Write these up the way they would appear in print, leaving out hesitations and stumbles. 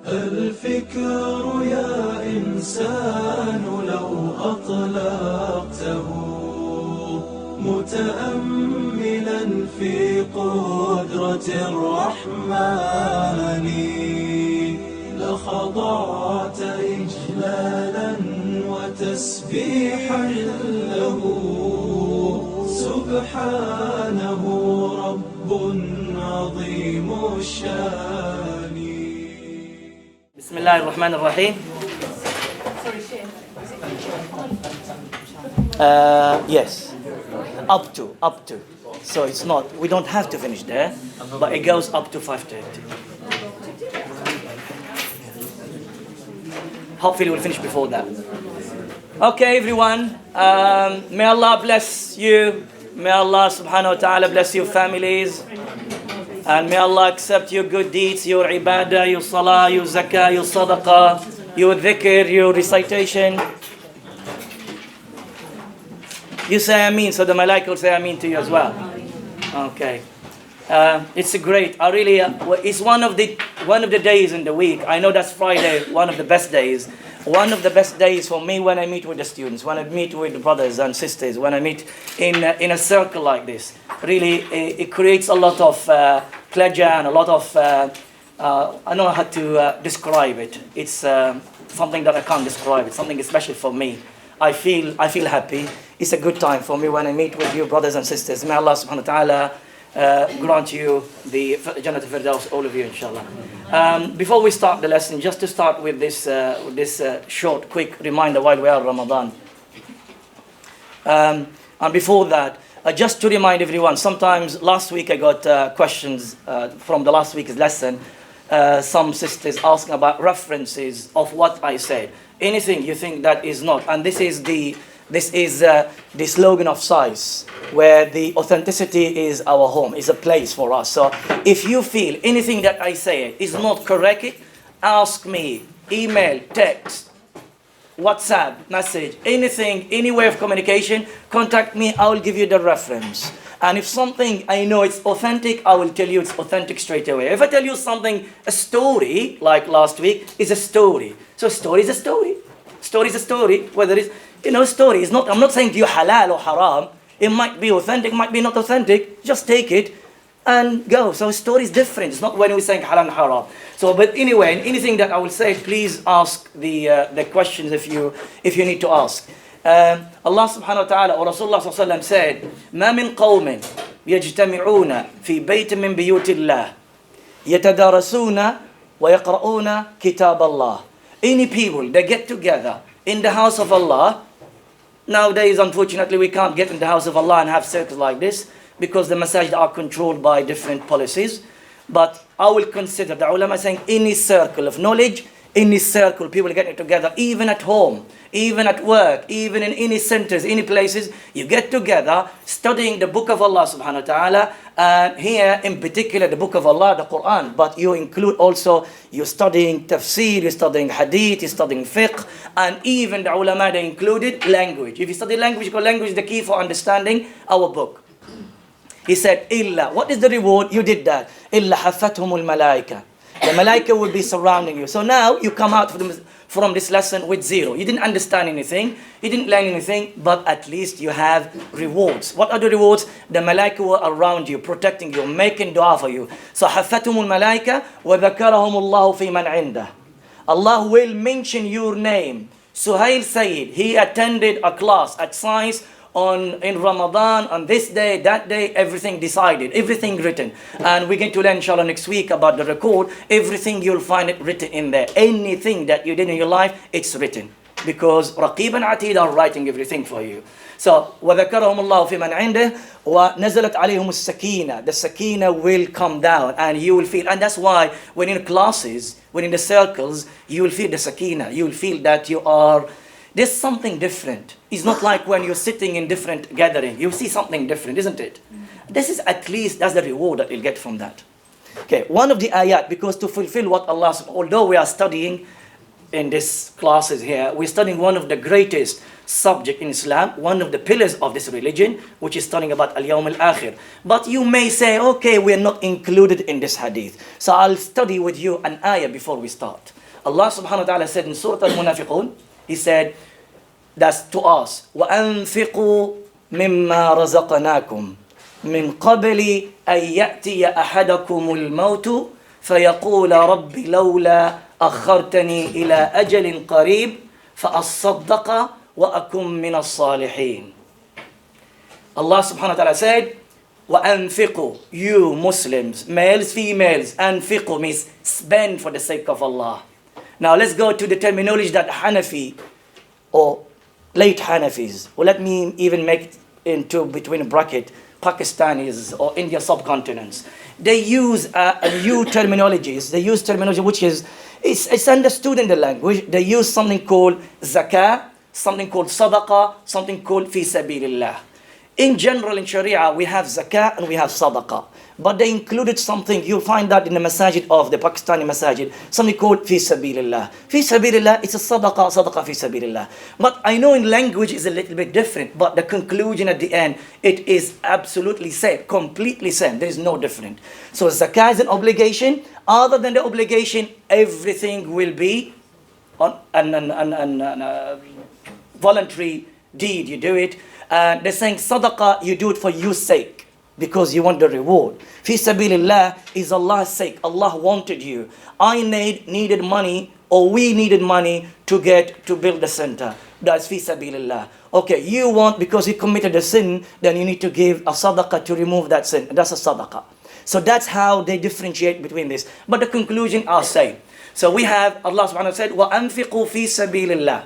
الفكر يا إنسان لو أطلقته متأملا في قدرة الرحمن لخضعت إجلالا وتسبيحا له سبحانه رب عظيم الشان. بسم الله الرحمن الرحيم. Yes, up to. So it's not, we don't have to finish there, but it goes up to 5:30. Hopefully we'll finish before that. Okay, everyone. May Allah bless you. May Allah subhanahu wa ta'ala bless your families. And may Allah accept your good deeds, your ibadah, your salah, your zakah, your sadaqah, your dhikr, your recitation. You say Ameen, so the malaika will say Ameen to you as well. Okay. It's a great, it's one of the days in the week. I know that's Friday, one of the best days. One of the best days for me when I meet with the students, when I meet with the brothers and sisters, when I meet in a circle like this. Really, it creates a lot of pleasure and a lot of, I don't know how to describe it. It's something that I can't describe. It's something especially for me. I feel happy. It's a good time for me when I meet with you brothers and sisters. May Allah subhanahu wa ta'ala grant you the Jannat al-Firdaus, all of you, inshallah. Before we start the lesson, just to start with this short, quick reminder while we are in Ramadan. And before that, just to remind everyone, sometimes last week I got questions from the last week's lesson. Some sisters asking about references of what I said. Anything you think that is not, and this is the slogan of SAIS, where the authenticity is our home, is a place for us. So if you feel anything that I say is not correct, ask me, email, text, WhatsApp, message, anything, any way of communication, contact me, I will give you the reference. And if something I know it's authentic, I will tell you it's authentic straight away. If I tell you something, a story, like last week, is a story. So story is a story. Story is a story. Whether it's, story is not, I'm not saying to you halal or haram. It might be authentic, might be not authentic. Just take it and go. So story is different. It's not when we're saying halal and haram. So, but anyway, anything that I will say, please ask the questions if you need to ask. Allah subhanahu wa ta'ala or Rasulullah sallallahu alayhi wa sallam said, ما من قوم يجتمعون في بيت من بيوت الله يتدارسون ويقرؤون كتاب الله. Any people, they get together in the house of Allah. Nowadays, unfortunately, we can't get in the house of Allah and have circles like this because the masajid are controlled by different policies. But I will consider the ulama saying any circle of knowledge, any circle, people getting together, even at home, even at work, even in any centers, any places, you get together studying the book of Allah subhanahu wa ta'ala, and here in particular the book of Allah, the Quran, but you include also, you're studying tafsir, you're studying hadith, you're studying fiqh, and even the ulama, they included language. If you study language, because language is the key for understanding our book. He said, illa, what is the reward? You did that. Illa hafathumul malaika. The malaika will be surrounding you. So now you come out from this lesson with zero. You didn't understand anything. You didn't learn anything. But at least you have rewards. What are the rewards? The malaika were around you, protecting you, making dua for you. So hafathumul malaika wa dhakarahumullahu fi man indah. Allah will mention your name. Suhail Sayyid, he attended a class at Science in Ramadan, on this day, that day, everything decided, everything written. And we're going to learn, inshallah, next week about the record. Everything, you'll find it written in there. Anything that you did in your life, it's written. Because Raqib and Atid are writing everything for you. So, وَذَكَرَهُمُ اللَّهُ فِي مَنْ عِنْدَهُ وَنَزَلَتْ عَلَيْهُمُ السَّكِينَةِ. The sakina will come down and you will feel, and that's why when in classes, when in the circles, you will feel the sakina. You will feel that there's something different. It's not like when you're sitting in different gathering. You see something different, isn't it? This is at least, that's the reward that you'll get from that. Okay, one of the ayat, because to fulfill what Allah, although we are studying in this classes here, we're studying one of the greatest subject in Islam, one of the pillars of this religion, which is studying about al-Yawm al-Akhir. But you may say, okay, we're not included in this hadith. So I'll study with you an ayah before we start. Allah subhanahu wa ta'ala said in Surah Al-Munafiqun, He said, that's to us, وَأَنفِقُوا مِمَّا رَزَقَنَاكُمْ مِنْ قَبْلِ أَنْ يَأْتِيَ أَحَدَكُمُ الْمَوْتُ فَيَقُولَ رَبِّ لَوْلَا أَخَّرْتَنِي إِلَى أَجَلٍ قَرِيبٍ فَأَصَّدَّقَ وَأَكُمْ مِنَ الصَّالِحِينَ. Allah subhanahu wa ta'ala said, وَأَنفِقُوا, you Muslims, males, females, أنفقوا means spend for the sake of Allah. Now let's go to the terminology that Hanafi or late Hanafis, or let me even make it into between a bracket, Pakistanis or India subcontinents. They use new terminologies. They use terminology which is, it's understood in the language. They use something called zakah, something called sadaqah, something called fi sabilillah. In general, in Sharia, we have zakah and we have sadaqah. But they included something, you'll find that in the masajid of the Pakistani masajid, something called fi sabilillah. Fi sabilillah, it's a sadaqah fi sabilillah. But I know in language is a little bit different, but the conclusion at the end, it is absolutely same, completely same. There is no different. So zakah is an obligation. Other than the obligation, everything will be on an voluntary deed. You do it. They're saying sadaqah, you do it for your sake, because you want the reward. Fi sabilillah is Allah's sake. Allah wanted you. I needed money, or we needed money to build the center. That's fi sabilillah. Okay, you want, because you committed a sin, then you need to give a sadaqah to remove that sin. That's a sadaqah. So that's how they differentiate between this. But the conclusion are same. So we have, Allah subhanahu wa ta'ala said, وَأَنفِقُوا فِي سَبِيلِ اللَّهِ.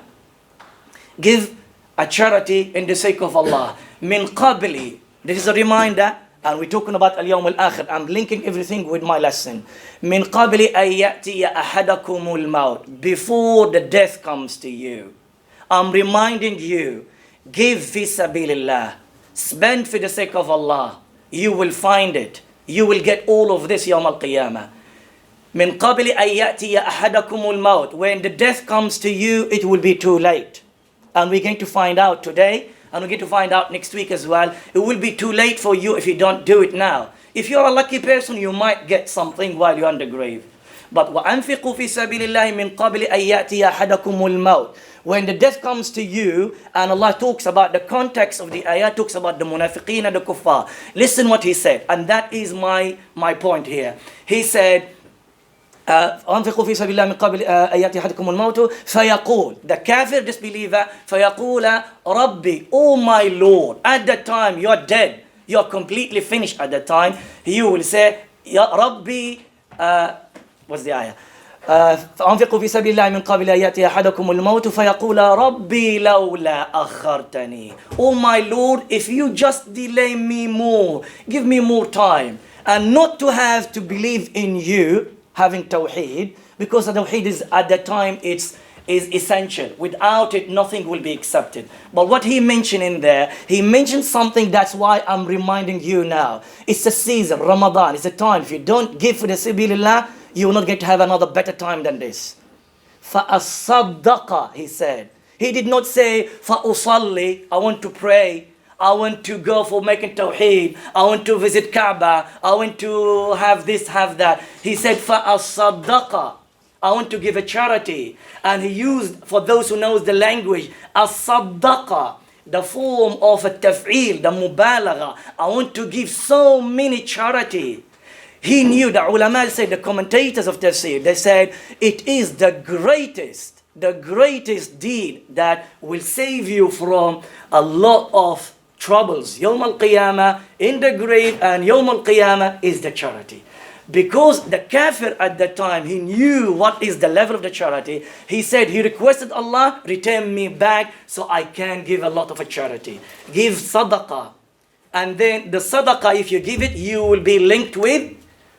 Give a charity in the sake of Allah. Min qabli. This is a reminder, and we're talking about al-Yawm al-Akhir. I'm linking everything with my lesson. Min qabli an ya'tiya ahadakumul maut. Before the death comes to you. I'm reminding you, give fi sabilillah. Spend for the sake of Allah. You will find it. You will get all of this Yawm al-Qiyamah. Min qabli an ya'tiya ahadakumul maut. When the death comes to you, it will be too late. And we're going to find out today, and we're going to find out next week as well. It will be too late for you if you don't do it now. If you're a lucky person, you might get something while you're on the grave. But وَأَنفِقُوا فِي سَبِيلِ اللَّهِ مِنْ قَبْلِ أَنْ يَأْتِيَ أَحَدَكُمُ الْمَوْتِ. When the death comes to you, and Allah talks about the context of the ayah, talks about the munafiqeen and the kuffar. Listen what He said, and that is my point here. He said, أنفقوا في سبيل الله من قبل أن يأتي أحدكم الموت فيقول, the kafir disbeliever, فيقول ربي, oh my Lord. At that time you're dead, you're completely finished. At that time you will say, يا ربي, what's the ayah? أنفقوا في سبيل الله من قبل أن يأتي أحدكم الموت فيقول ربي لولا أخرتني. Oh my Lord, if you just delay me more, give me more time, and not to have to believe in you, having tawheed, because the tawheed is at that time is essential. Without it, nothing will be accepted. But what he mentioned in there, he mentioned something. That's why I'm reminding you now. It's a season, Ramadan. It's a time. If you don't give for the sabilillah, you will not get to have another better time than this. فَأَصَّدَّقَ, he said. He did not say فَأُصَلِّ, I want to pray. I want to go for making tawheed. I want to visit Kaaba. I want to have this, have that. He said, فَأَصَّدَّقَ, I want to give a charity. And he used, for those who knows the language, as-saddaqa, the form of a taf'il, the mubalagha. I want to give so many charity. He knew, the ulama said, the commentators of tafsir, they said, it is the greatest deed that will save you from a lot of troubles. Yawm al-Qiyamah, in the grave, and Yawm al-Qiyamah is the charity. Because the kafir at that time, he knew what is the level of the charity. He said, he requested Allah, return me back so I can give a lot of a charity. Give sadaqah. And then the sadaqah, if you give it, you will be linked with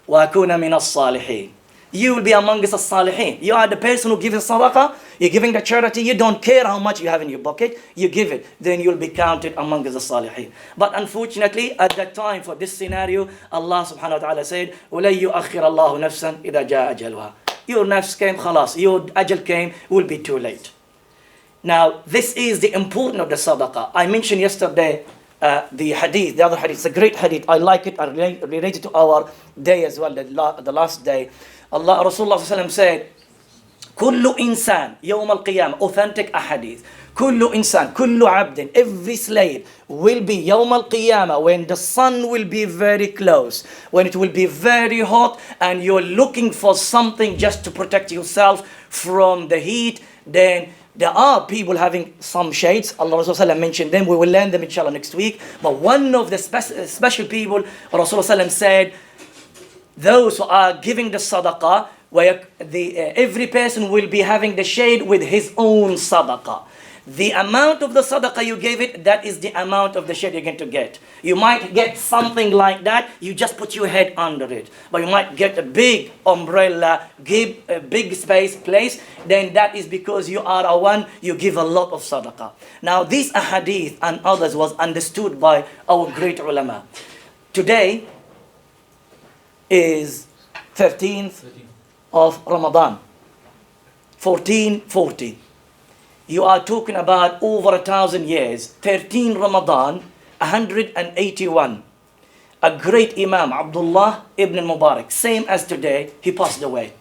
وَأَكُونَ مِنَ الصَّالِحِينَ. You will be among us as-salihin. You are the person who gives sadaqah, you're giving the charity, you don't care how much you have in your pocket, you give it, then you'll be counted among us as-salihin. But unfortunately, at that time, for this scenario, Allah subhanahu wa ta'ala said, وَلَن يُؤَخِّرَ اللَّهُ نَفْسًا إِذَا جَاءَ أَجَلُهَا. your nafs came, khalas, your ajal came, will be too late. Now, this is the importance of the sadaqah. I mentioned yesterday the hadith, the other hadith. It's a great hadith. I like it. I relate it to our day as well, the last day. Allah, Rasulullah said, Kullu insan, yawm al-qiyamah, authentic ahadith. Kullu insan, kullu abdin, every slave will be yawm al-qiyamah, when the sun will be very close, when it will be very hot, and you're looking for something just to protect yourself from the heat. Then there are people having some shades. Allah Rasulullah mentioned them. We will learn them inshallah next week. But one of the special people, Rasulullah said, those who are giving the sadaqah, where every person will be having the shade with his own sadaqah. The amount of the sadaqah you gave it, that is the amount of the shade you're going to get. You might get something like that, you just put your head under it. But you might get a big umbrella, give a big place, then that is because you are a one, you give a lot of sadaqah. Now these ahadith and others was understood by our great ulama. Today is 13th of Ramadan, 1440. You are talking about over 1,000 years. 13 Ramadan, 181. A great Imam, Abdullah ibn al-Mubarak, same as today, he passed away.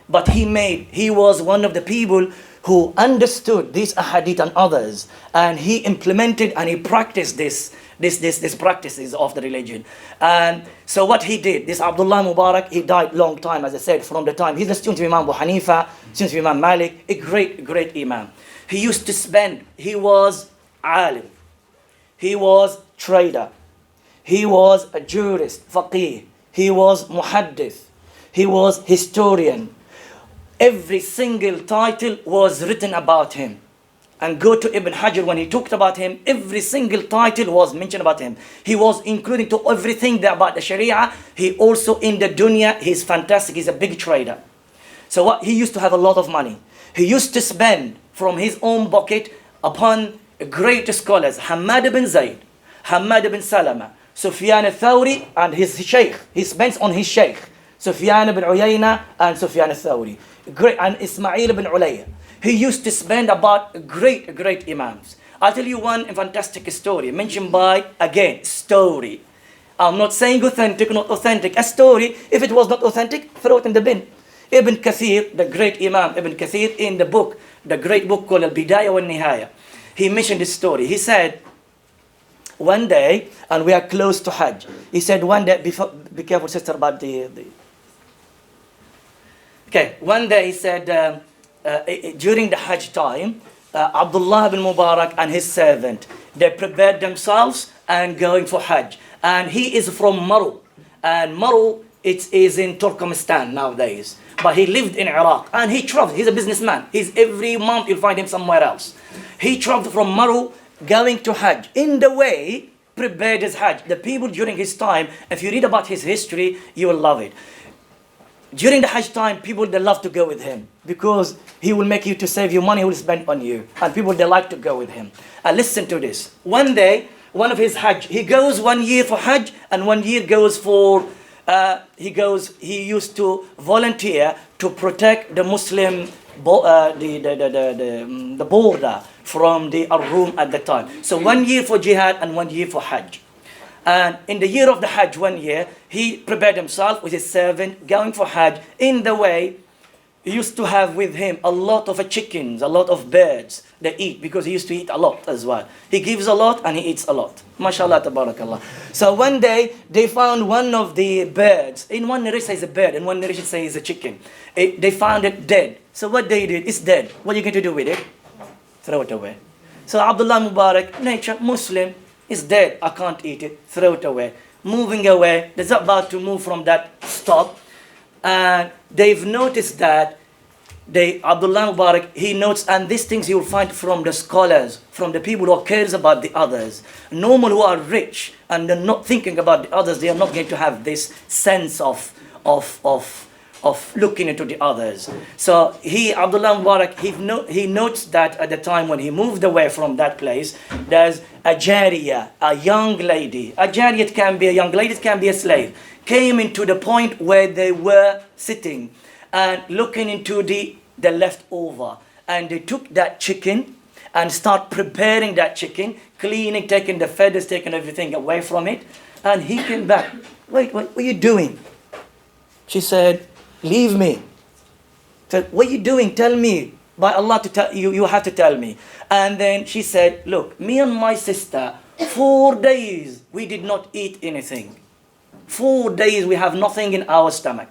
But he was one of the people who understood these ahadith and others, and he implemented and he practiced these practices of the religion. And so what he did, this Abdullah Mubarak, he died long time, as I said, from the time. He's the student of Imam Abu Hanifa, student of Imam Malik, a great Imam. He used to spend, he was alim, he was trader, he was a jurist, faqih, he was muhaddith, he was historian. Every single title was written about him. And go to Ibn Hajar, when he talked about him, every single title was mentioned about him. He was including to everything about the Sharia. He also in the dunya, he's fantastic, he's a big trader. So what, he used to have a lot of money. He used to spend from his own pocket upon great scholars, Ahmad ibn Zayd, Ahmad ibn Salama, Sufyan al-Thawri, and his sheikh. He spends on his sheikh, Sufyan ibn Uyayna and Sufyan al-Thawri, and Ismail ibn Ulayya. He used to spend about great imams. I'll tell you one fantastic story, mentioned by, again, story. I'm not saying authentic, not authentic. A story, if it was not authentic, throw it in the bin. Ibn Kathir, the great Imam Ibn Kathir, in the book, the great book called al-Bidayah wal-Nihaya, he mentioned this story. He said, one day, and we are close to Hajj, he said one day, be careful sister about okay, one day he said, during the Hajj time, Abdullah ibn Mubarak and his servant, they prepared themselves and going for Hajj. And he is from Maru. And Maru, it is in Turkmenistan nowadays. But he lived in Iraq. And he traveled. He's a businessman. Every month you'll find him somewhere else. He traveled from Maru going to Hajj. In the way, prepared his Hajj. The people during his time, if you read about his history, you will love it. During the Hajj time, people, they love to go with him because he will make you to save your money, he will spend on you. And people, they like to go with him. And listen to this. One day, one of his Hajj, he goes 1 year for Hajj and 1 year goes for, he used to volunteer to protect the Muslim, the border from the Ar-Rum at the time. So 1 year for jihad and 1 year for Hajj. And in the year of the Hajj, 1 year, he prepared himself with his servant, going for Hajj. In the way, he used to have with him a lot of chickens, a lot of birds they eat, because he used to eat a lot as well. He gives a lot and he eats a lot. MashaAllah, tabarakallah. So one day, they found one of the birds. In one narration says a bird, in one narration says a chicken. They found it dead. So what they did, it's dead. What are you going to do with it? Throw it away. So Abdullah Mubarak, nature, Muslim, it's dead, I can't eat it, throw it away. Moving away, they're about to move from that stop. And they've noticed that Abdullah Mubarak, he notes, and these things you will find from the scholars, from the people who cares about the others. Normal who are rich and they're not thinking about the others, they are not going to have this sense of looking into the others. So Abdullah Mubarak, he notes that at the time when he moved away from that place, there's a jariyah, a young lady. A jariyah, it can be a young lady, it can be a slave, came into the point where they were sitting. and looking into the leftover. And they took that chicken and start preparing that chicken, cleaning, taking the feathers, taking everything away from it. And he came back. Wait, what are you doing? She said, leave me. Said, what are you doing? Tell me. By Allah, to tell you, you have to tell me. And then she said, look, me and my sister, 4 days, we did not eat anything. 4 days, we have nothing in our stomach.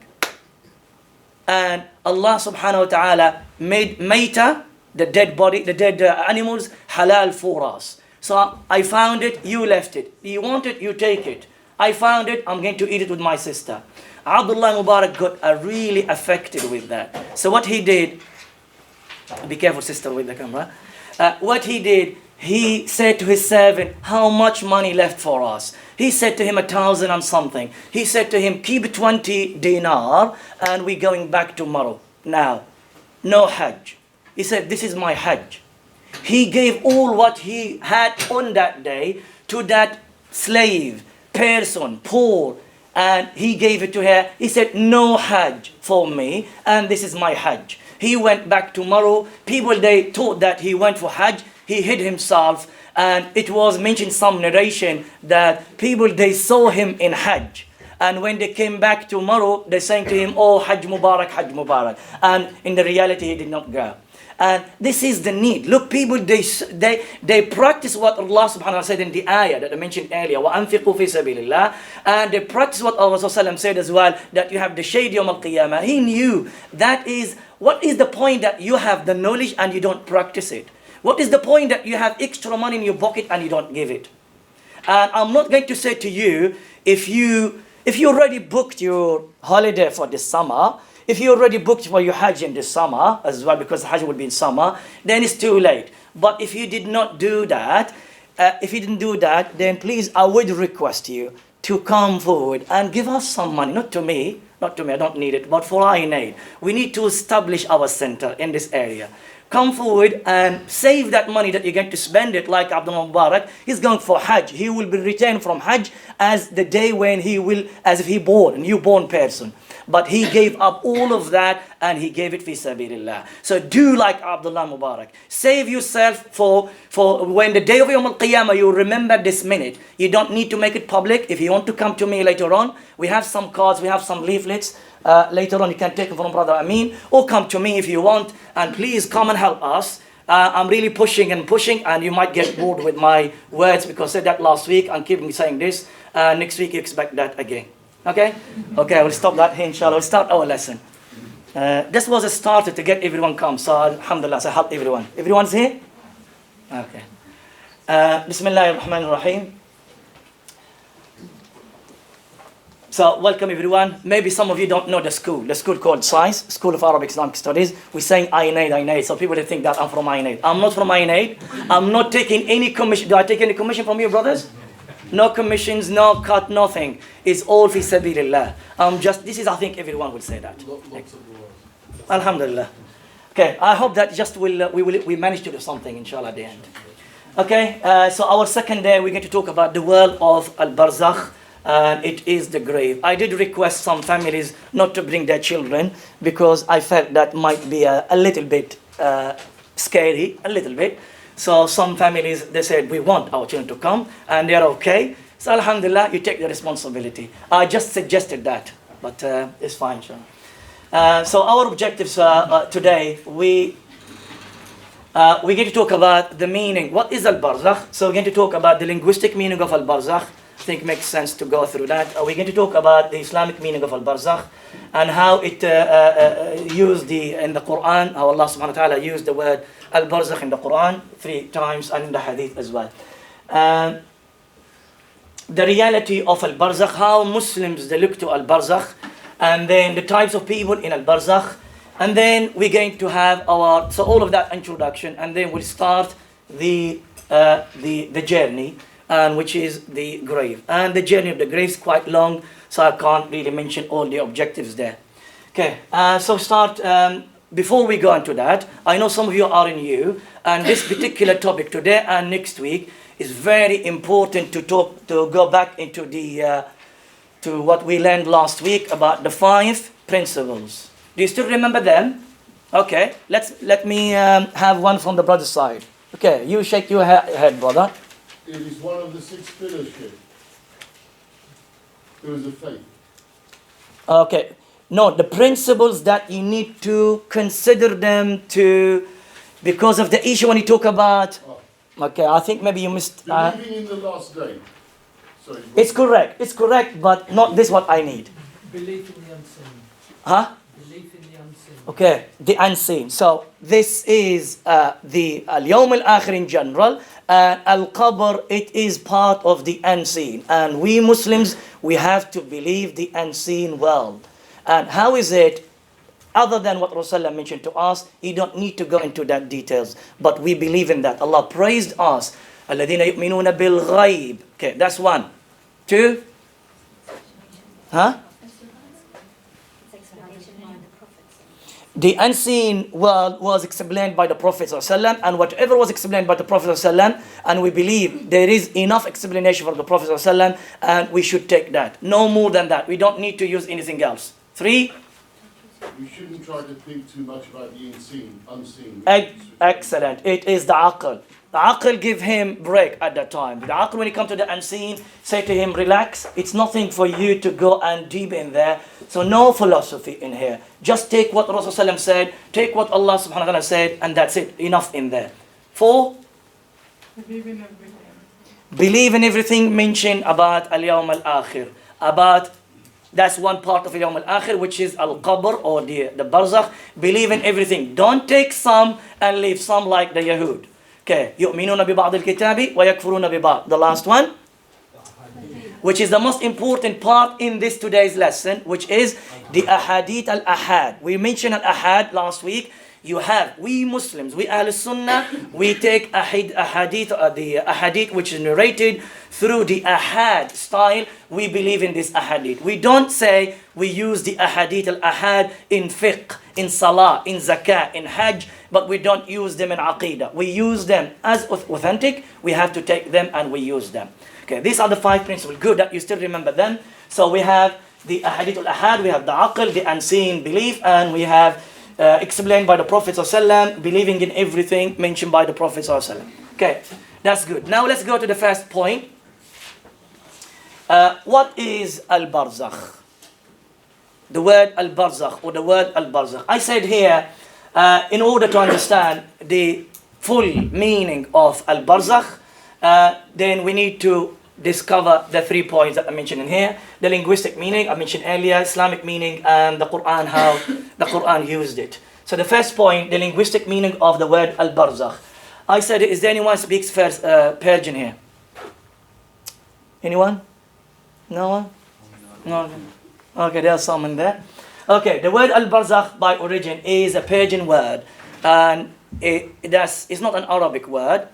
And Allah subhanahu wa ta'ala made maita, the dead body, the dead animals, halal for us. So I found it, you left it. You want it, you take it. I found it, I'm going to eat it with my sister. Abdullah Mubarak got really affected with that. So what he did, be careful sister with the camera. What he did, he said to his servant, how much money left for us? He said to him 1,000 and something. He said to him, keep 20 dinar and we're going back tomorrow. Now, no hajj. He said, this is my hajj. He gave all what he had on that day to that slave, person, poor, and he gave it to her. He said, no hajj for me, and this is my hajj. He went back tomorrow. People, they thought that he went for hajj. He hid himself, and it was mentioned some narration that people, they saw him in hajj. And when they came back tomorrow, they saying to him, oh, Hajj Mubarak, Hajj Mubarak. And in the reality, he did not go. And this is the need. Look, people, they practice what Allah subhanahu wa ta'ala said in the ayah that I mentioned earlier. وَأَنفِقُوا فِي سَبِيلِ اللَّهِ. And they practice what Allah said as well, that you have the shade yawm al-qiyamah. He knew that is, what is the point that you have the knowledge and you don't practice it? What is the point that you have extra money in your pocket and you don't give it? And I'm not going to say to you, if you already booked your holiday for this summer, if you already booked for your Hajj in this summer as well, because the Hajj will be in summer, then it's too late. But if you did not do that, then please, I would request you to come forward and give us some money. Not to me, I don't need it, but for I need. We need to establish our center in this area. Come forward and save that money that you're going to spend it, like Abdullah Mubarak. He's going for Hajj. He will be returned from Hajj as the day when he will, as if he born, a newborn person. But he gave up all of that and he gave it fi sabilillah. So do like Abdullah Mubarak. Save yourself for when the day of Yawm al-Qiyamah, you remember this minute. You don't need to make it public. If you want to come to me later on, we have some cards, we have some leaflets. Later on you can take them from Brother Amin, or come to me if you want, and please come and help us. I'm really pushing, and you might get bored with my words because I said that last week and keep saying this. Next week you expect that again. Okay, we'll stop that here, inshallah. We'll start our lesson. This was a starter to get everyone come, so alhamdulillah, so help everyone. Everyone's here? Okay. Bismillahir Rahmanir Rahim. So welcome everyone. Maybe some of you don't know the school called SAIS, School of Arabic Islamic Studies. We're saying INAID, so people think that I'm from INAID. I'm not from INAID. I'm not taking any commission. Do I take any commission from you, brothers? No commissions, no cut, nothing. It's all fi sabilillah. This is, I think everyone will say that. Alhamdulillah. Okay, I hope that just we manage to do something, inshallah, at the end. Okay, so our second day, we're going to talk about the world of al-Barzakh. And it is the grave. I did request some families not to bring their children because I felt that might be a little bit scary, a little bit. So some families, they said, we want our children to come, and they're okay. So alhamdulillah, you take the responsibility. I just suggested that, but it's fine, inshallah. So our objectives today, we're going to talk about the meaning. What is al-Barzakh? So we're going to talk about the linguistic meaning of al-Barzakh. I think it makes sense to go through that. We're going to talk about the Islamic meaning of al-Barzakh and how it used in the Quran, how Allah subhanahu wa ta'ala used the word al-Barzakh in the Quran 3 times and in the Hadith as well. The reality of al-Barzakh, how Muslims they look to al-Barzakh, and then the types of people in al-Barzakh, and then we're going to have so all of that introduction, and then we'll start the journey. Which is the grave. And the journey of the grave is quite long, so I can't really mention all the objectives there. Okay, so before we go into that, I know some of you are new, and this particular topic today and next week is very important to go back into to what we learned last week about the 5 principles. Do you still remember them? Okay, let me have one from the brother's side. Okay, you shake your head, brother. It is one of the 6 pillars, Sheikh. There is a faith. Okay, no, the principles that you need to consider them to, because of the issue when you talk about. Okay, I think maybe you missed. Believing in the last day. Sorry. It's correct, but not this what I need. Belief in the unseen. Huh? Belief in the unseen. Okay, the unseen. So this is the al-Yawm al-Akhir in general. Al-Qabr, it is part of the unseen. And we Muslims, we have to believe the unseen world. And how is it? Other than what Rasulullah mentioned to us, you don't need to go into that details. But we believe in that. Allah praised us. الَّذِينَ يُؤْمِنُونَ بِالْغَيْبِ. Okay, that's one. Two? Huh? The unseen world was explained by the Prophet ﷺ, and whatever was explained by the Prophet ﷺ, and we believe there is enough explanation for the Prophet ﷺ, and we should take that. No more than that. We don't need to use anything else. Three? We shouldn't try to think too much about the unseen. Excellent. It is the aql. The aql give him break at that time. The aql, when you come to the unseen, say to him, relax. It's nothing for you to go and deep in there. So no philosophy in here. Just take what Rasulullah said, take what Allah subhanahu wa ta'ala said, and that's it. Enough in there. Four? Believe in everything. Believe in everything mentioned about al-Yawm al-Akhir. That's one part of al-Yawm al-Akhir, which is al-Qabr or the Barzakh. Believe in everything. Don't take some and leave some like the Yahud. Okay. يُؤْمِنُونَ بِبَعْضِ الْكِتَابِ وَيَكْفُرُونَ بِبَعْضِ. The last one, which is the most important part in this today's lesson, which is the ahadith al-ahad. We mentioned al-ahad last week. We Muslims, we Ahl Sunnah, we take ahadith, the ahadith which is narrated through the ahad style. We believe in this ahadith. We don't say we use the ahadith al-ahad in fiqh, in salah, in zakah, in hajj, but we don't use them in aqidah. We use them as authentic. We have to take them and we use them. Okay, these are the 5 principles. Good that you still remember them. So we have the ahadith al-ahad, we have the aql, the unseen belief, and we have explained by the Prophet ﷺ, believing in everything mentioned by the Prophet ﷺ. Okay, that's good. Now let's go to the first point. What is al-Barzakh? The word al-Barzakh or the word al-Barzakh. I said here, in order to understand the full meaning of al-Barzakh, then we need to discover the 3 points that I mentioned in here. The linguistic meaning, I mentioned earlier, Islamic meaning, and the Quran, how the Quran used it. So the first point, the linguistic meaning of the word al-Barzakh. I said, is there anyone who speaks Persian here? Anyone? No one? No. Okay, there's someone there. Okay, the word al-Barzakh by origin is a Persian word, and it's not an Arabic word.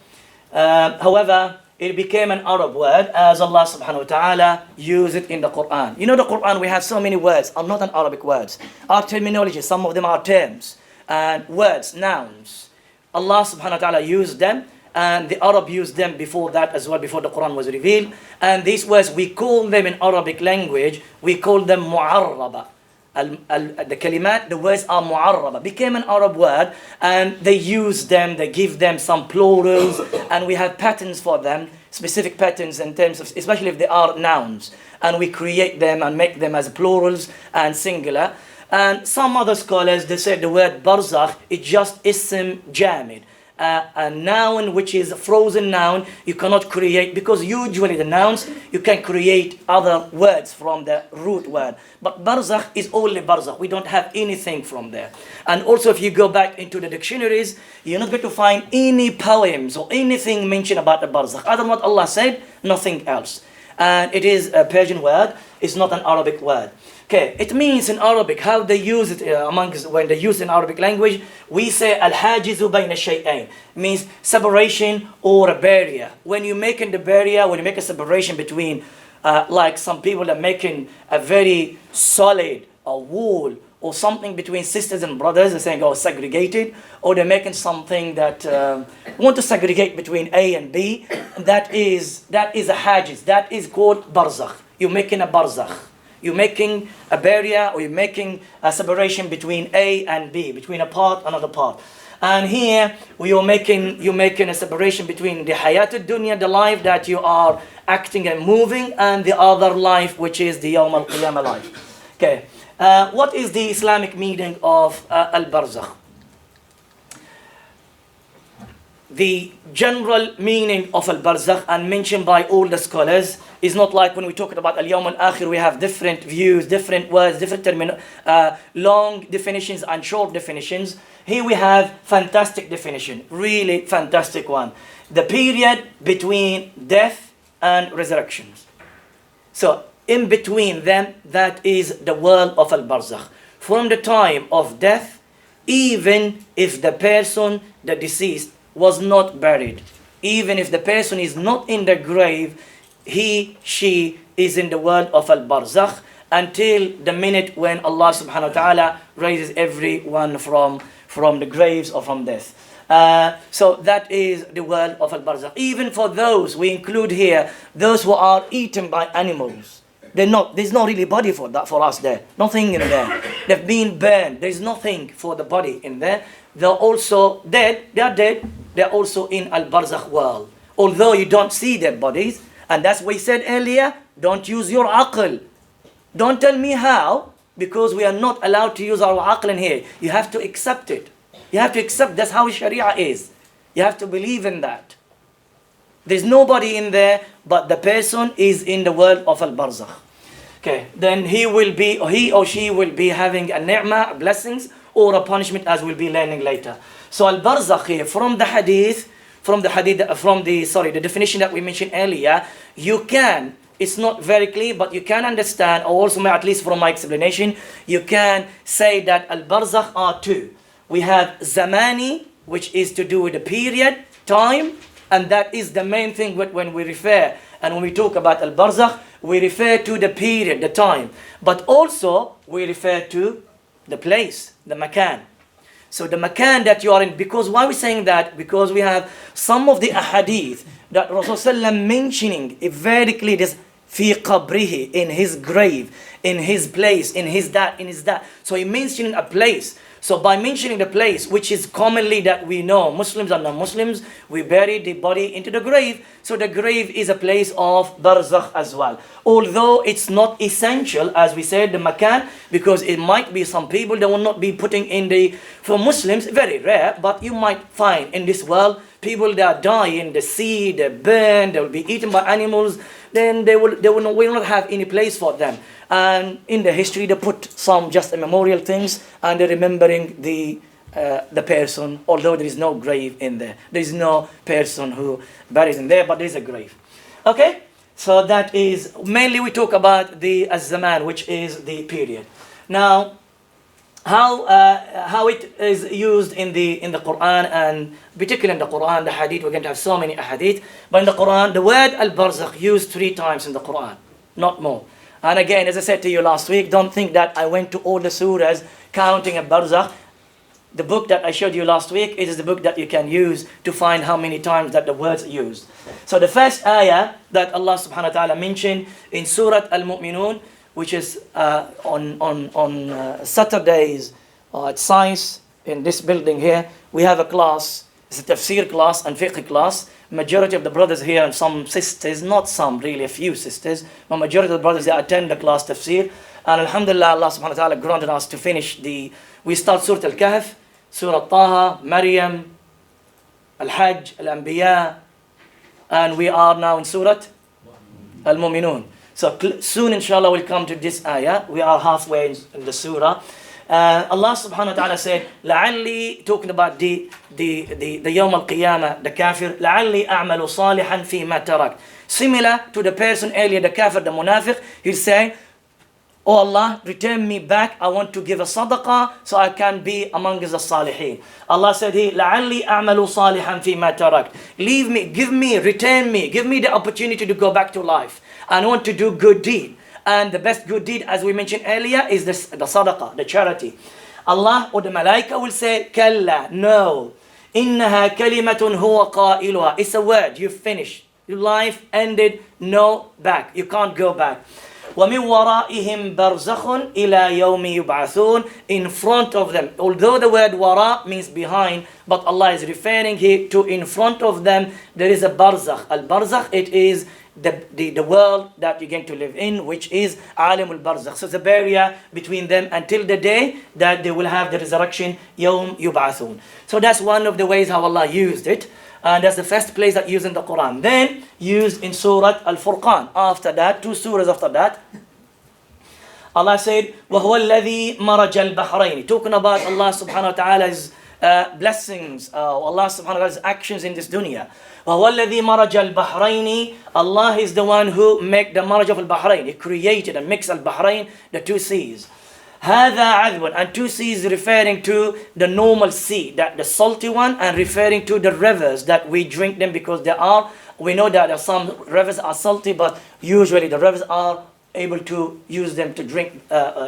However, it became an Arab word as Allah subhanahu wa ta'ala used it in the Quran. You know the Quran, we have so many words are not an Arabic words. Our terminology, some of them are terms and words, nouns. Allah subhanahu wa ta'ala used them, and the Arab used them before that as well, before the Quran was revealed. And these words, we call them in Arabic language, we call them mu'arraba. The kalimat, the words are mu'arraba, became an Arab word, and they use them, they give them some plurals, and we have patterns for them, specific patterns in terms of, especially if they are nouns, and we create them and make them as plurals and singular. And some other scholars, they say the word barzakh is just ism jamid. A noun which is a frozen noun, you cannot create, because usually the nouns, you can create other words from the root word. But barzakh is only barzakh. We don't have anything from there. And also if you go back into the dictionaries, you're not going to find any poems or anything mentioned about the barzakh. Other than what Allah said, nothing else. And it is a Persian word, it's not an Arabic word. Okay, it means in Arabic, how they use it when they use it in Arabic language, we say al-hajizu bayna shay'ain, means separation or a barrier. When you're making the barrier, when you make a separation between, like some people are making a very solid wall or something between sisters and brothers, they're saying, oh, segregated, or they're making something that want to segregate between A and B, that is a hajiz, that is called barzakh. You're making a barzakh. You're making a barrier, or you're making a separation between A and B, between a part and another part. And here you're making a separation between the hayat al-dunya, the life that you are acting and moving, and the other life, which is the yawm al-qiyamah life. Okay. What is the Islamic meaning of al-Barzakh? The general meaning of al-Barzakh, and mentioned by all the scholars, is not like when we talk about al-Yawm al-Akhir, we have different views, different words, different long definitions and short definitions. Here we have fantastic definition, really fantastic one. The period between death and resurrections. So in between them, that is the world of al-Barzakh. From the time of death, even if the person, the deceased, was not buried, even if the person is not in the grave, she is in the world of al-Barzakh until the minute when Allah subhanahu wa ta'ala raises everyone from the graves or from death. So that is the world of al-Barzakh. Even for those, we include here those who are eaten by animals. There's no really body for us there. Nothing in there. They've been burned. There's nothing for the body in there. They're also dead. They are dead. They're also in al-Barzakh world. Although you don't see their bodies. And that's what we said earlier. Don't use your aql. Don't tell me how. Because we are not allowed to use our aql in here. You have to accept it. You have to accept that's how Sharia is. You have to believe in that. There's nobody in there, but the person is in the world of al-Barzakh. Okay, then he or she will be having a ni'mah, blessings, or a punishment, as we'll be learning later. So al-Barzakh here, from the definition that we mentioned earlier, you can, it's not very clear, but you can understand, or also at least from my explanation, you can say that al-Barzakh are two. We have zamani, which is to do with the period, time, and that is the main thing when we refer, and when we talk about al-Barzakh, we refer to the period, the time, but also we refer to the place, the makan. So the makan that you are in, because why are we saying that? Because we have some of the ahadith that Rasulullah mentioning it very clearly, this fi qabrihi, in his grave, in his place, in his that. So he mentioning a place. So by mentioning the place, which is commonly that we know, Muslims and non-Muslims, we bury the body into the grave. So the grave is a place of barzakh as well. Although it's not essential, as we said, the makan, because it might be some people that will not be putting in for Muslims, very rare, but you might find in this world, people that die in the sea, they burn, they will be eaten by animals, then we will not have any place for them. And in the history, they put some just memorial things, and they're remembering the person, although there is no grave in there. There is no person who buries in there, but there is a grave. Okay? So that is, mainly we talk about the az-zaman, which is the period. Now, how it is used in the Quran, and particularly in the Quran, the hadith, we're going to have so many hadith, but in the Quran, the word al-Barzakh used 3 times in the Quran, not more. And again, as I said to you last week, don't think that I went to all the surahs counting al-Barzakh. The book that I showed you last week, it is the book that you can use to find how many times that the words are used. So the first ayah that Allah subhanahu wa ta'ala mentioned in Surah Al-Mu'minun, which is on Saturdays at Science in this building here, we have a class. It's a tafsir class and fiqh class. Majority of the brothers here and some sisters, not some, really a few sisters, but majority of the brothers, they attend the class tafsir. And alhamdulillah, Allah subhanahu wa ta'ala granted us to finish we start Surah Al-Kahf, Surah Taha, Maryam, Al-Hajj, Al-Anbiya, and we are now in Surah Al-Mu'minun. So soon, inshallah, we'll come to this ayah. We are halfway in the surah. Allah subhanahu wa ta'ala said, لَعَلِّي, talking about the Yawm al-Qiyamah, the kafir, لَعَلِّي أَعْمَلُ صَالِحًا فِي مَا تَرَكْ. Similar to the person earlier, the kafir, the munafiq, he's saying, Oh Allah, return me back. I want to give a sadaqah so I can be among the salihin. Allah said here, لَعَلِّي أَعْمَلُ صَالِحًا فِي مَا تَرَكْ. Leave me, give me, return me, give me the opportunity to go back to life. I want to do good deed. And the best good deed, as we mentioned earlier, is the sadaqah, the charity. Allah or the malaika will say, Kalla, no. إِنَّهَا كَلِمَةٌ هُوَ قَائِلُهَا. It's a word, you finished. Your life ended, no back. You can't go back. وَمِن وَرَائِهِمْ بَرْزَخٌ إِلَى يَوْمِ يُبْعَثُونَ. In front of them. Although the word wara means behind, but Allah is referring here to in front of them, there is a barzakh. Al-Barzakh, it is the world that you're going to live in, which is Alim al-Barzakh. So it's a barrier between them until the day that they will have the resurrection, Yawm Yub'athun. So that's one of the ways how Allah used it. And that's the first place that used in the Quran. Then used in Surah Al-Furqan. After that, 2 surahs after that, Allah said, وَهُوَ الَّذِي مَرَجَ الْبَحْرَيْنِ. Talking about Allah subhanahu wa ta'ala's blessings, Allah subhanahu wa ta'ala's actions in this dunya. وَهُوَ الَّذِي مَرَجَ الْبَحْرَيْنِ. Allah is the one who made the marriage of al-Bahrain. He created and mixed al-Bahrain, the 2 seas. هذا عذب, and 2 seas referring to the normal sea, that the salty one, and referring to the rivers that we drink them, because we know that there are some rivers are salty, but usually the rivers are able to use them to drink,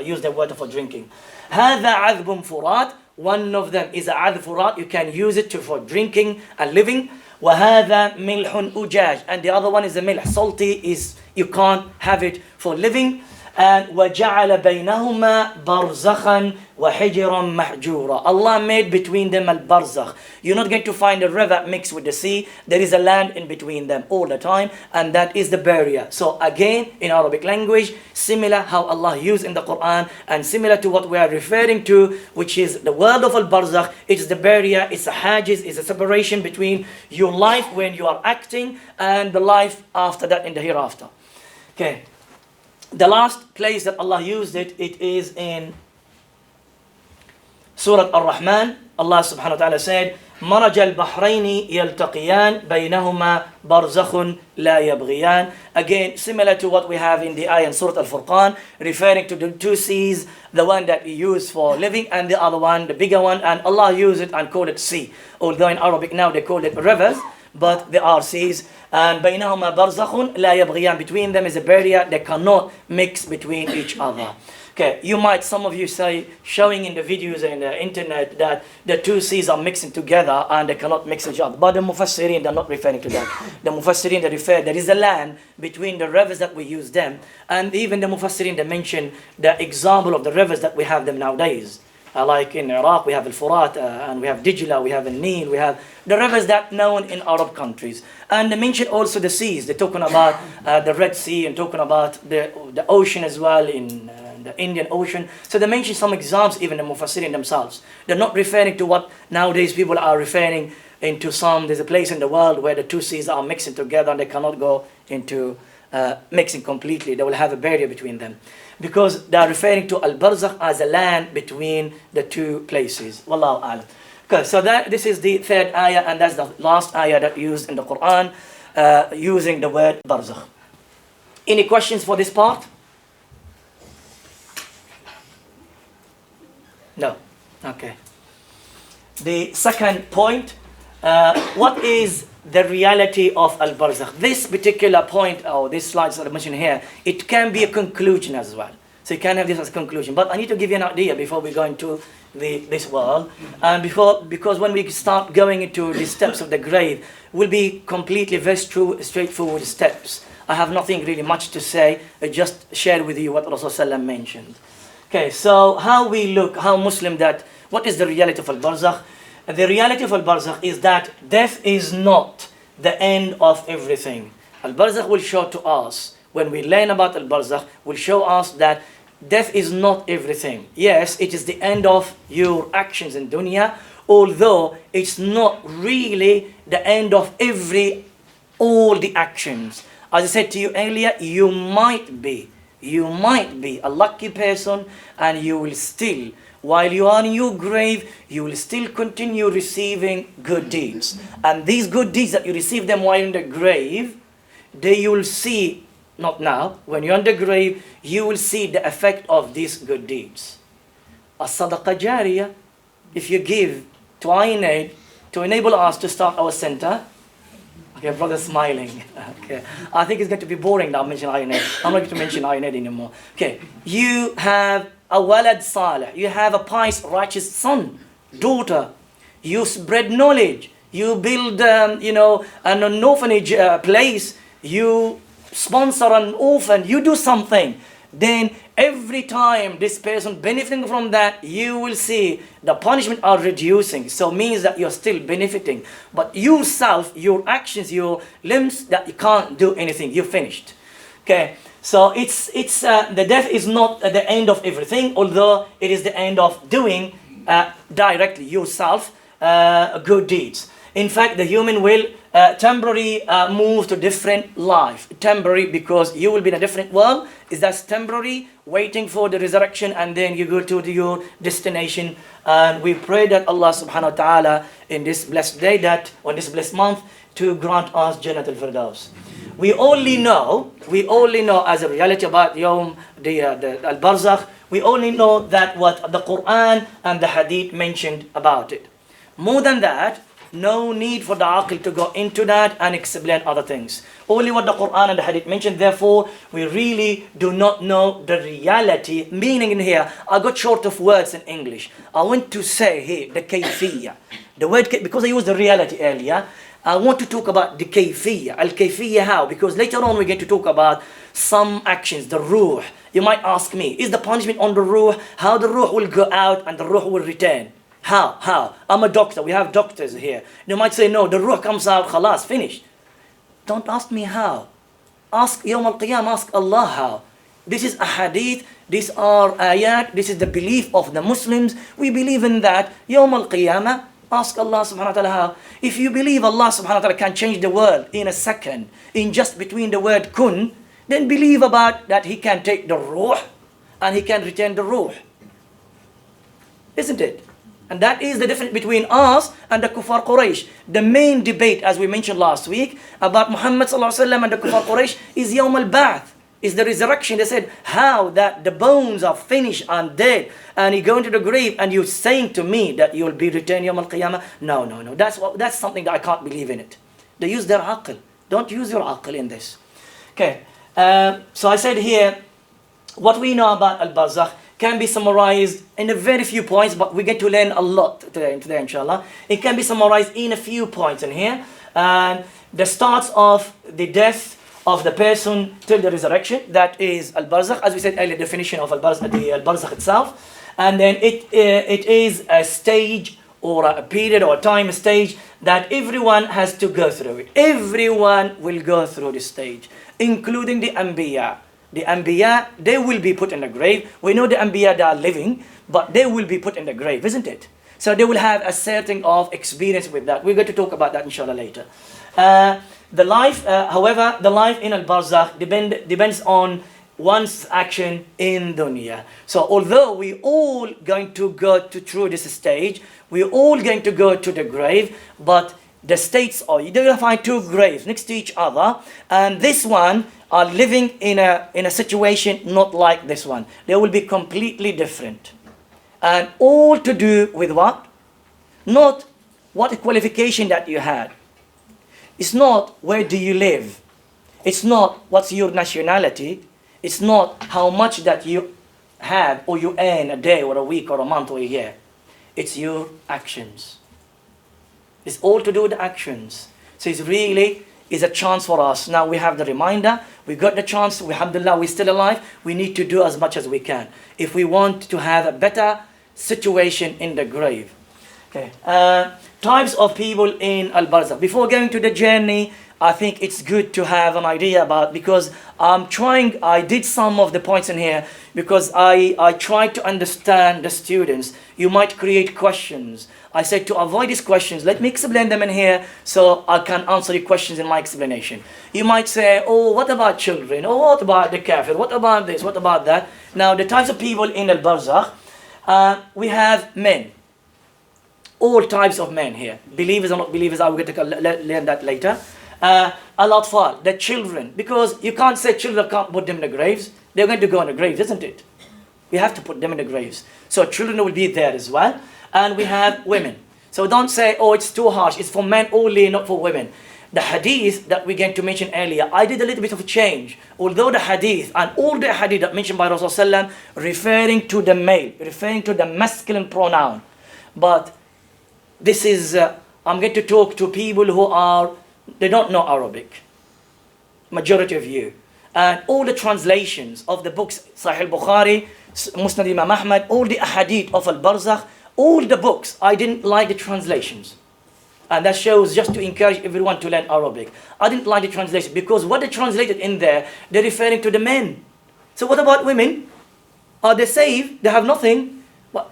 use the water for drinking. هذا عذب فرات. One of them is a عذب فرات. You can use it for drinking and living. وهذا ملح أجاج, and the other one is a milh. Salty is you can't have it for living. And وَجَعَلَ بَيْنَهُمَا بَرْزَخًا وَحِجْرًا مَحْجُورًا. Allah made between them al-Barzakh. You're not going to find a river mixed with the sea. There is a land in between them all the time, and that is the barrier. So again, in Arabic language, similar how Allah used in the Quran, and similar to what we are referring to, which is the word of al-Barzakh. It's the barrier, it's a hajiz, it's a separation between your life when you are acting and the life after that in the hereafter. Okay. The last place that Allah used it is in Surah Ar-Rahman. Allah subhanahu wa ta'ala said, مَرَجَ الْبَحْرَيْنِ يَلْتَقِيَانِ بَيْنَهُمَا بَرْزَخٌ لَا يَبْغِيَانِ. Again, similar to what we have in the ayah in Surah Al-Furqan, referring to the 2 seas, the one that we use for living, and the other one, the bigger one, and Allah used it and called it sea. Although in Arabic now they call it rivers, but they are seas. And بينهما برزخ لا يبغيان. Between them is a barrier. They cannot mix between each other. Okay, some of you say, showing in the videos and the internet that the 2 seas are mixing together and they cannot mix each other. But the Mufassirin, they're not referring to that. The Mufassirin, they refer, there is a land between the rivers that we use them. And even the Mufassirin, they mention the example of the rivers that we have them nowadays. Like in Iraq, we have al-Furat, and we have Dijla, we have al-Nil, we have the rivers that known in Arab countries. And they mention also the seas. They're talking about the Red Sea and talking about the ocean as well, in the Indian Ocean. So they mention some examples, even the Mufassirin themselves. They're not referring to what nowadays people are referring into there's a place in the world where the 2 seas are mixing together and they cannot go into mixing completely. They will have a barrier between them. Because they are referring to al-Barzakh as a land between the 2 places. Wallahu a'lam. Okay, so this is the 3rd ayah, and that's the last ayah that used in the Quran, using the word Barzakh. Any questions for this part? No. Okay. The second point, what is the reality of al-Barzakh? This particular point, or this slide that I mentioned here, it can be a conclusion as well. So you can have this as a conclusion. But I need to give you an idea before we go into this world. And because when we start going into the steps of the grave, will be completely very straightforward steps. I have nothing really much to say. I just share with you what Rasulullah mentioned. Okay, so how Muslim what is the reality of al-Barzakh? The reality of al-Barzakh is that death is not the end of everything. Al-Barzakh will show to us, when we learn about al-Barzakh, will show us that death is not everything. Yes, it is the end of your actions in dunya, although it's not really the end of all the actions. As I said to you earlier, you might be a lucky person, and you will still, while you are in your grave, you will still continue receiving good deeds. And these good deeds that you receive them while in the grave, you will see, not now, when you're in the grave, you will see the effect of these good deeds. A sadaqah jariyah, if you give to INAID to enable us to start our center. Okay, brother smiling. Okay, I think it's going to be boring now mention INAID. I'm not going to mention INAID anymore. Okay, you have a walad salih, you have a pious, righteous son, daughter. You spread knowledge. You build, an orphanage place. You sponsor an orphan. You do something. then every time this person benefiting from that, you will see the punishment are reducing. So means that you're still benefiting. But yourself, your actions, your limbs, that you can't do anything. You're finished. Okay. So it's the death is not the end of everything, although it is the end of doing directly yourself good deeds. In fact, the human will temporarily move to different life. Temporary because you will be in a different world. Is that temporary, waiting for the resurrection, and then you go to your destination. And we pray that Allah subhanahu wa ta'ala in this blessed day, that on this blessed month, to grant us Jannat al-Firdaus. We only know as a reality about the al-Barzakh, we only know that what the Quran and the Hadith mentioned about it. More than that, no need for the aql to go into that and explain other things. Only what the Quran and the Hadith mentioned. Therefore, we really do not know the reality. Meaning in here, I got short of words in English. I want to say here, the kayfiyya. The word, because I used the reality earlier, I want to talk about the kayfiyya. Al-kayfiyya how? Because later on we're going to talk about some actions, the ruh. You might ask me, is the punishment on the ruh? How the ruh will go out and the ruh will return? How? I'm a doctor. We have doctors here. You might say, no, the ruh comes out, khalas, finished. Don't ask me how. Ask Yawm al-Qiyam, ask Allah how. This is a hadith, these are ayat, this is the belief of the Muslims. We believe in that. Yawm al-Qiyamah, ask Allah subhanahu wa ta'ala how. If you believe Allah subhanahu wa ta'ala can change the world in a second, in just between the word kun, then believe about that He can take the ruh and He can return the ruh. Isn't it? And that is the difference between us and the Kuffar Quraysh. The main debate, as we mentioned last week, about Muhammad sallallahu alaihi wasallam and the Kuffar Quraysh is Yawm al-Ba'th, is the resurrection. They said, how that the bones are finished and dead, and you go into the grave, and you're saying to me that you will be returned Yawm al-Qiyamah? No. That's something that I can't believe in it. They use their aql. Don't use your aql in this. Okay. So I said here, what we know about al-Barzakh can be summarized in a very few points, but we get to learn a lot today inshallah. It can be summarized in a few points in here. And the starts of the death of the person till the resurrection, that is al-Barzakh, as we said earlier, definition of al-Barzakh itself. And then it is a stage or a period or a time stage that everyone has to go through it. Everyone will go through this stage, including the Anbiya. The Anbiya, they will be put in the grave. We know the Anbiya, they are living, but they will be put in the grave, isn't it? So they will have a certain of experience with that. We're going to talk about that inshallah later. The life, however, the life in al-Barzakh depends on one's action in dunya. So although we all going to go through this stage, we're all going to go to the grave, but the states are, you're going to find two graves next to each other, and this one are living in a situation not like this one. They will be completely different. And all to do with what? Not what qualification that you had. It's not where do you live. It's not what's your nationality. It's not how much that you have or you earn a day or a week or a month or a year. It's your actions. It's all to do with the actions. So it's really is a chance for us. Now we have the reminder, we got the chance, alhamdulillah, we're still alive. We need to do as much as we can if we want to have a better situation in the grave. Okay. Types of people in al-Barzakh. Before going to the journey, I think it's good to have an idea about, because I did some of the points in here because I tried to understand the students. You might create questions. I said to avoid these questions, let me explain them in here so I can answer your questions in my explanation. You might say, oh, what about children? Oh, what about the kafir? What about this? What about that? Now, the types of people in al-Barzakh, we have men. All types of men here. Believers or not believers, I will get to learn that later. Al-Atfal, the children. Because you can't say children, can't put them in the graves. They're going to go in the graves, isn't it? We have to put them in the graves. So children will be there as well. And we have women. So don't say, oh, it's too harsh. It's for men only, not for women. The hadith that we're going to mention earlier, I did a little bit of a change. Although the hadith and all the hadith that mentioned by Rasulullah referring to the male, referring to the masculine pronoun. But this is, I'm going to talk to people who they don't know Arabic. Majority of you. and all the translations of the books, Sahih al-Bukhari, Musnad Imam Ahmad, all the ahadith of al-Barzakh, all the books, I didn't like the translations. And that shows just to encourage everyone to learn Arabic. I didn't like the translation because what they translated in there, they're referring to the men. So what about women? Are they saved? They have nothing. But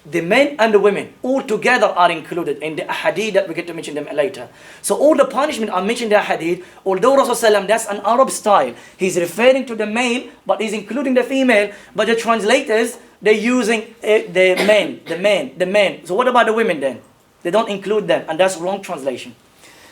the men and the women all together are included in the hadith that we get to mention them later. So all the punishment are mentioned in the hadith, although Rasulullah, that's an Arab style. He's referring to the male, but he's including the female. But the translators, they're using the men. So what about the women then? They don't include them, and that's wrong translation.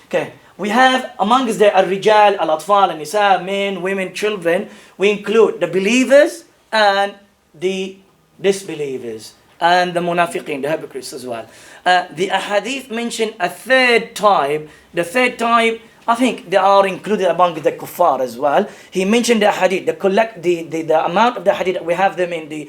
Okay, we have amongst the al-rijal, al-atfal, al-nisa, men, women, children, we include the believers and the disbelievers, and the munafiqeen, the hypocrites as well. The ahadith mention a third type. The third type, I think they are included among the kuffar as well. He mentioned the hadith, the amount of the hadith that we have them in the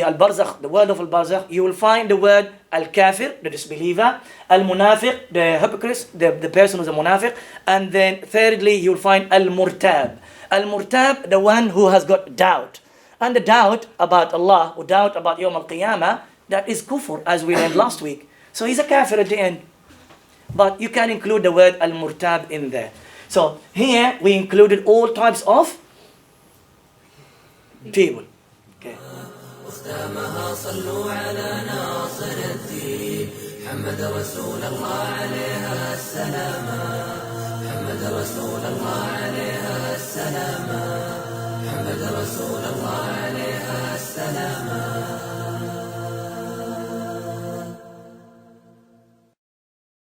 al-Barzakh, the word of al-Barzakh, you will find the word al-kafir, the disbeliever, al-munafiq, the hypocrite, the person who's a munafiq, and then thirdly you will find al-murtab. Al-murtab, the one who has got doubt. And the doubt about Allah, or doubt about Yawm al-Qiyamah, that is kufr, as we learned last week. So he's a kafir at the end. But you can include the word al-murtab in there. So here we included all types of people. Okay. ختامها صلوا على ناصر الدين محمد رسول الله عليها السلام محمد رسول الله عليها السلام محمد رسول